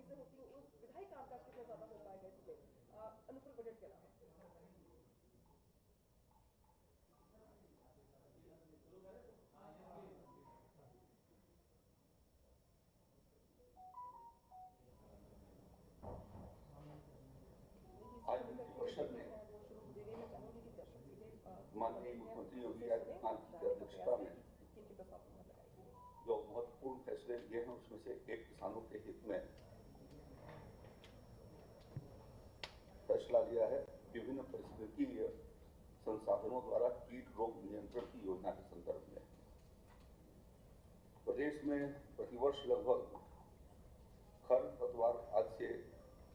चीजें होती हैं, उस विधायी कामकाज कितना ज्यादा हो पाएगा इसमें अनुपूरक बजट के अलावा? आज परिषद में माननीय मुख्यमंत्री योगी आदित्यनाथ की अध्यक्षता में जो महत्वपूर्ण फैसले लिए हैं उसमें से एक किसानों के हित में फैसला लिया है। विभिन्न परिस्थितिकीय संसाधनों द्वारा कीट रोग नियंत्रण की योजना के संदर्भ में प्रदेश में प्रतिवर्ष लगभग खरपतवार आज से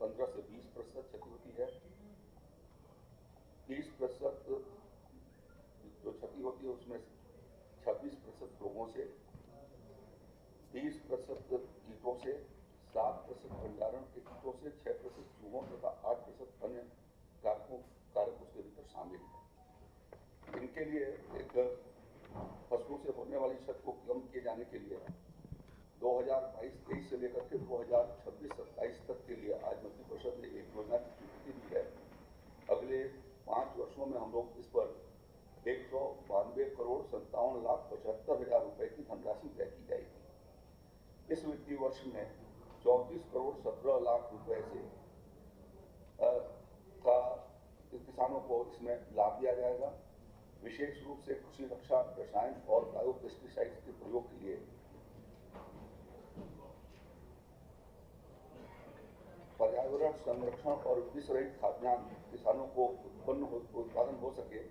15 से 20% क्षति होती है। 30% जो क्षति होती है उसमें 26% रोगों से, 30% कीटों से, 7% भंडारण के कीटों से, 6% चूहों तथा 8% अन्य कारक उसके भीतर शामिल हैं। इनके लिए एक फसलों से होने वाली क्षति को कम किए जाने के लिए 2022-23 से लेकर के 2026-27 तक के लिए आज मंत्री परिषद ने एक योजना की स्वीकृति दी है। अगले 5 वर्षों में हम लोग इस पर 192 करोड़ 57,75,000 रुपए की धनराशि तय की जाएगी। इस वित्तीय वर्ष में 34 करोड़ 17 लाख रुपए से का किसानों को इसमें लाभ दिया जाएगा। विशेष रूप से कृषि रक्षा रसायन और बायो पेस्टिसाइड्स के प्रयोग के लिए पर्यावरण संरक्षण और विष रहित खाद्यान्न किसानों को उत्पादन हो सके,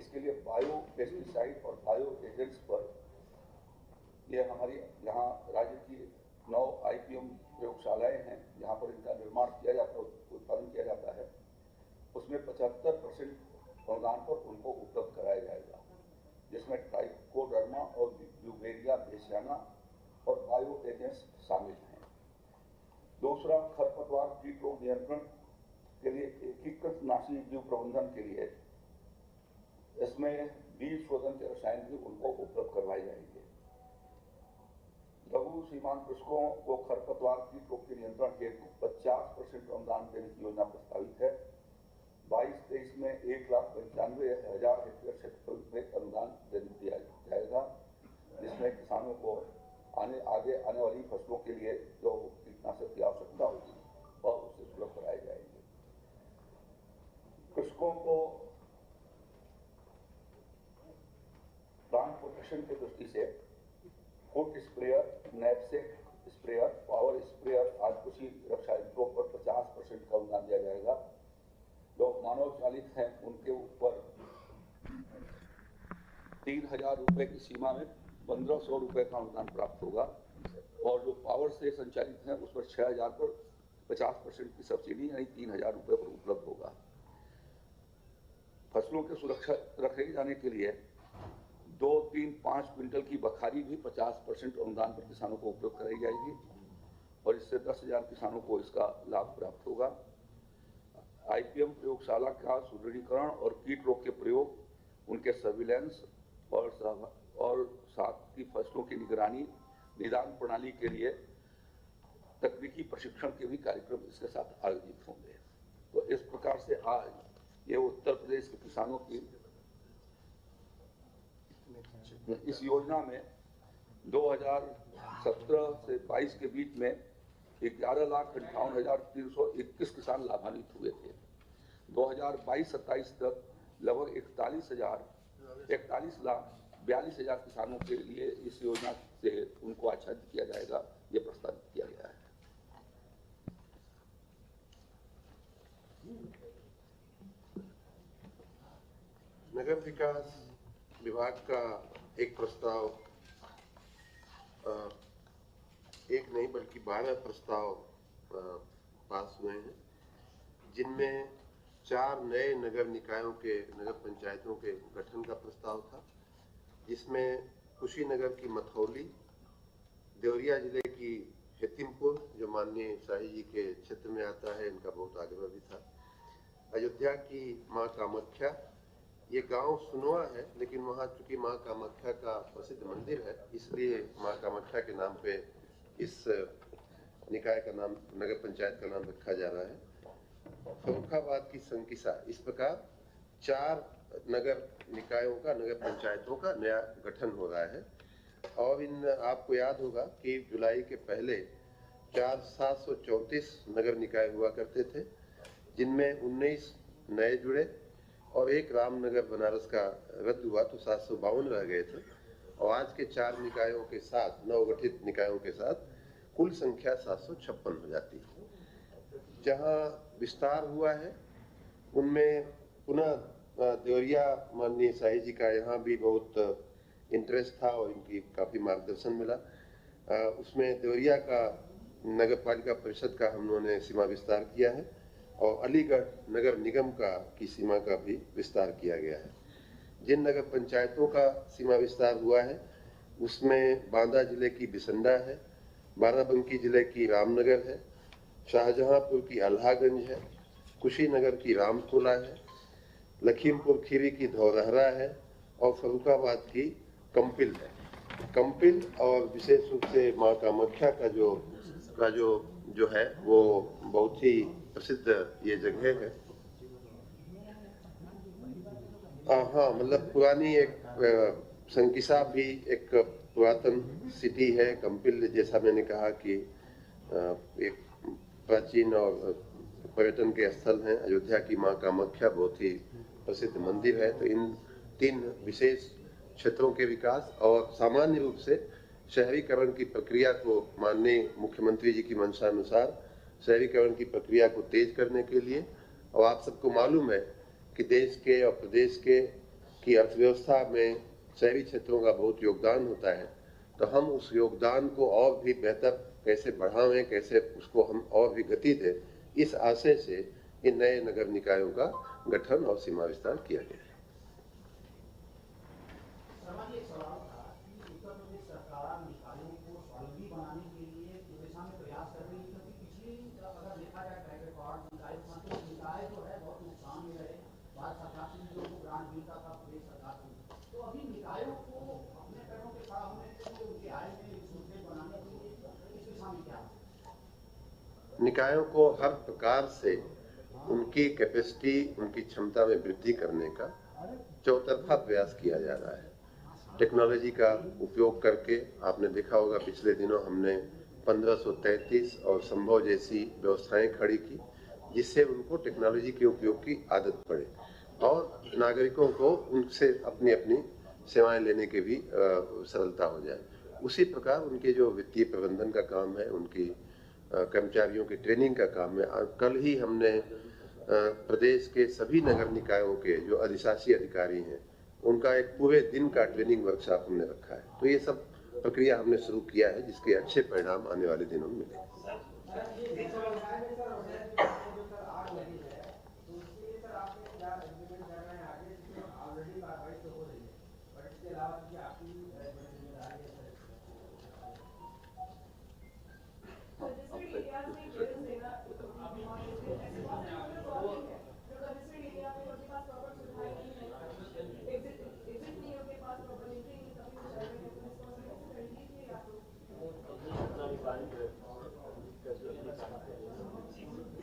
इसके लिए बायो पेस्टिसाइड और बायो एजेंट्स पर यह हमारी यहाँ राज्य की 9 IPM प्रयोगशालाएं हैं जहाँ पर इनका निर्माण किया जाता है, उत्पादन किया जाता है। उसमें 75% अनुदान पर उनको उपलब्ध कराया जाएगा, जिसमें ट्राइकोडर्मा और ब्यूवेरिया बेसियाना और बायो एजेंट्स शामिल हैं। दूसरा, खरपतवार कीट रोग नियंत्रण के लिए एकीकृत नाशी जीव प्रबंधन के लिए इसमें बीज शोधन के रसायन भी उनको उपलब्ध करवाए जाएंगे। लघु सीमांत कृषकों को खरपतवार कीट रोग के नियंत्रण हेतु 50% अनुदान देने की योजना प्रस्तावित है। 22-23 में 1,95,000 हेक्टेयर क्षेत्रफल में अनुदान दिया जाएगा, जिसमें किसानों को आगे आने वाली फसलों के लिए जो कीटनाशक की आवश्यकता होगी वह उससे सुलभ कराए जाएंगे। कृषकों को प्लांट प्रोटेक्शन की दृष्टि से foot sprayer, knapsack sprayer, power sprayer आदि कृषि रक्षा यंत्रों पर 50% का अनुदान दिया जाएगा। जो मानव चालित हैं उनके ऊपर 3,000 रुपए की सीमा में 1,500 रुपए का अनुदान प्राप्त होगा और जो पावर से संचालित हैं उस पर 6,000 पर 50% की सब्सिडी यानी 3,000 रुपए पर उपलब्ध होगा। फसलों के सुरक्षित रखे जाने के लिए 2, 3, 5 क्विंटल की बखारी भी 50% अनुदान पर किसानों को उपलब्ध कराई जाएगी और इससे 10,000 किसानों को इसका लाभ प्राप्त होगा। IPM प्रयोगशाला का सुदृढ़ीकरण और कीट रोग के प्रयोग, उनके सर्विलेंस और साथ ही फसलों की निगरानी, निदान प्रणाली के लिए तकनीकी प्रशिक्षण के भी कार्यक्रम इसके साथ आयोजित होंगे। तो इस प्रकार से आज ये उत्तर प्रदेश के किसानों की इस योजना में 2017 से 22 के बीच में 11,58,321 किसान लाभान्वित हुए थे। 2022-27 तक लगभग 41,42,000 किसानों के लिए इस योजना से उनको आच्छादित किया जाएगा, ये प्रस्तावित किया गया है। नगर विकास विभाग का एक प्रस्ताव, एक नहीं बल्कि 12 प्रस्ताव पास हुए हैं, जिनमें 4 नए नगर निकायों के, नगर पंचायतों के गठन का प्रस्ताव था, जिसमें कुशीनगर की मथौली, देवरिया जिले की हेतिमपुर जो माननीय शाही जी के क्षेत्र में आता है, इनका बहुत आग्रह भी था, अयोध्या की माँ कामाख्या, ये गांव सुनवा है लेकिन वहाँ चूंकि माँ कामाख्या का प्रसिद्ध मंदिर है इसलिए माँ कामाख्या के नाम पे इस निकाय का नाम, नगर पंचायत का नाम रखा जा रहा है। फर्रुखाबाद की संकिसा, इस प्रकार 4 नगर निकायों का, नगर पंचायतों का नया गठन हो रहा है। और आपको याद होगा कि जुलाई के पहले 734 नगर निकाय हुआ करते थे, जिनमें 19 नए जुड़े और एक रामनगर बनारस का रद्द हुआ तो 752 रह गए थे। और आज के 4 निकायों के साथ, नवगठित निकायों के साथ कुल संख्या 756 हो जाती है। जहां विस्तार हुआ है उनमें पुनः देवरिया, माननीय शाही जी का यहाँ भी बहुत इंटरेस्ट था और इनकी काफी मार्गदर्शन मिला। उसमें देवरिया का नगर पालिका परिषद का हम लोगों ने सीमा विस्तार किया है और अलीगढ़ नगर निगम की सीमा का भी विस्तार किया गया है। जिन नगर पंचायतों का सीमा विस्तार हुआ है उसमें बांदा जिले की बिसंडा है, बाराबंकी जिले की रामनगर है, शाहजहांपुर की अल्हागंज है, कुशीनगर की रामतोला है, लखीमपुर खीरी की धौरहरा है और फर्रुखाबाद की कंपिल है। कंपिल और विशेष रूप से मां कामाख्या का जो है वो बहुत ही प्रसिद्ध ये जगह है। हाँ, मतलब पुरानी एक संकिसा भी एक पुरातन सिटी है। कंपिल, जैसा मैंने कहा कि एक प्राचीन और पर्यटन के स्थल हैं। अयोध्या की मां कामाख्या बहुत ही प्रसिद्ध मंदिर है। तो इन 3 विशेष क्षेत्रों के विकास और सामान्य रूप से शहरीकरण की प्रक्रिया को, माननीय मुख्यमंत्री जी की मंशा अनुसार शहरीकरण की प्रक्रिया को तेज करने के लिए, और आप सबको मालूम है कि देश के और प्रदेश की अर्थव्यवस्था में शहरी क्षेत्रों का बहुत योगदान होता है। तो हम उस योगदान को और भी बेहतर कैसे बढ़ावें, कैसे उसको हम और भी गति दें, इस आशय से इन नए नगर निकायों का गठन और सीमा विस्तार किया गया है। निकायों को हर प्रकार से उनकी कैपेसिटी, उनकी क्षमता में वृद्धि करने का चौतरफा प्रयास किया जा रहा है। टेक्नोलॉजी का उपयोग करके आपने देखा होगा पिछले दिनों हमने 1533 और संभव जैसी व्यवस्थाएं खड़ी की, जिससे उनको टेक्नोलॉजी के उपयोग की आदत पड़े और नागरिकों को उनसे अपनी अपनी सेवाएं लेने के भी सरलता हो जाए। उसी प्रकार उनके जो वित्तीय प्रबंधन का काम है, उनकी कर्मचारियों की ट्रेनिंग का काम है। कल ही हमने प्रदेश के सभी नगर निकायों के जो अधिशासी अधिकारी हैं उनका एक पूरे दिन का ट्रेनिंग वर्कशॉप हमने रखा है। तो ये सब प्रक्रिया हमने शुरू किया है, जिसके अच्छे परिणाम आने वाले दिनों में मिलेंगे।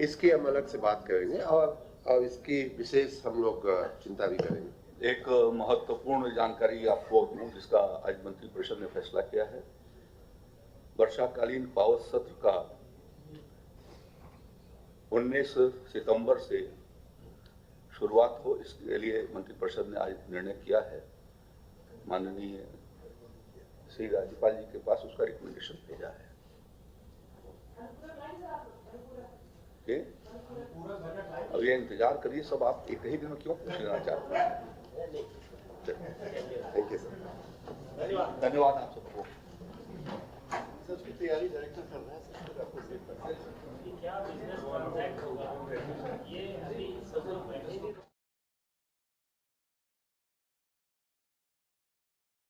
इसकी हम अलग से बात करेंगे और इसकी विशेष हम लोग चिंता भी करेंगे। एक महत्वपूर्ण जानकारी आपको दूं, जिसका आज मंत्रिपरिषद ने फैसला किया है। वर्षाकालीन पावर सत्र का 19 सितंबर से शुरुआत हो, इसके लिए मंत्रिपरिषद ने आज निर्णय किया है। माननीय श्री राज्यपाल जी के पास उसका रिकमेंडेशन भेजा है। अब ये इंतजार करिए सब, आप एक ही दिन में क्यों पूछ लेना चाहते हैं? Thank you sir. धन्यवाद आप सबको। सर उसकी तैयारी डायरेक्टर कर रहा है। क्या बिजनेस कॉन्ट्रैक्ट होगा ये अभी सब